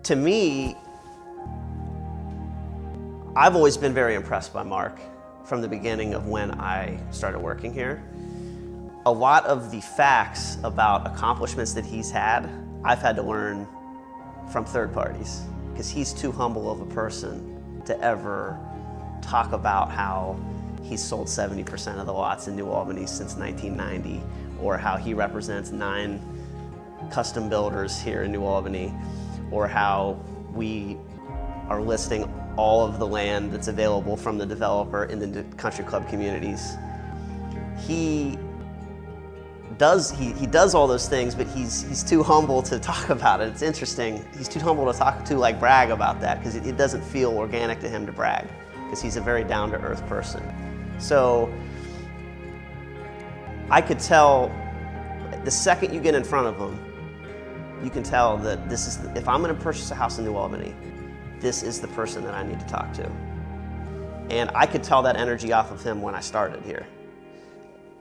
To me, I've always been very impressed by Mark from the beginning of when I started working here. A lot of the facts about accomplishments that he's had, I've had to learn from third parties, because he's too humble of a person to ever talk about how he's sold 70% of the lots in New Albany since 1990, or how he represents 9 custom builders here in New Albany, or how we are listing all of the land that's available from the developer in the country club communities. He does all those things, but he's too humble to talk about it. It's interesting. He's too humble to like brag about that, because it doesn't feel organic to him to brag, because he's a very down-to-earth person. So I could tell the second you get in front of him, you can tell that this is, if I'm going to purchase a house in New Albany, this is the person that I need to talk to. And I could tell that energy off of him when I started here.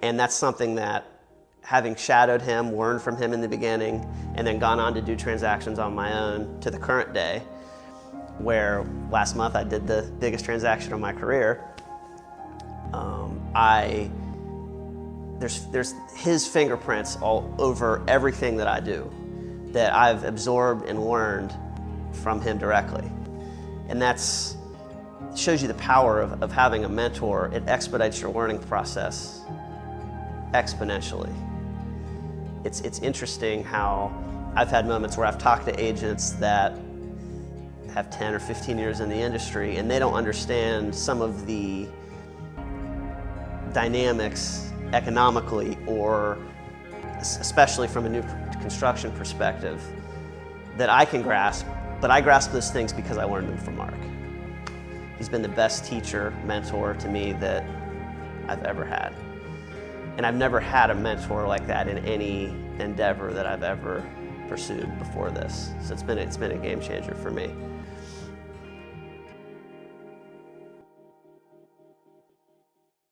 And that's something that, having shadowed him, learned from him in the beginning, and then gone on to do transactions on my own to the current day, where last month I did the biggest transaction of my career. There's his fingerprints all over everything that I do, that I've absorbed and learned from him directly. And that's shows you the power of having a mentor. It expedites your learning process exponentially. It's interesting how I've had moments where I've talked to agents that have 10 or 15 years in the industry, and they don't understand some of the dynamics economically, or especially from a new construction perspective, that I can grasp, but I grasp those things because I learned them from Mark. He's been the best teacher, mentor to me that I've ever had. And I've never had a mentor like that in any endeavor that I've ever pursued before this. So it's been a game changer for me.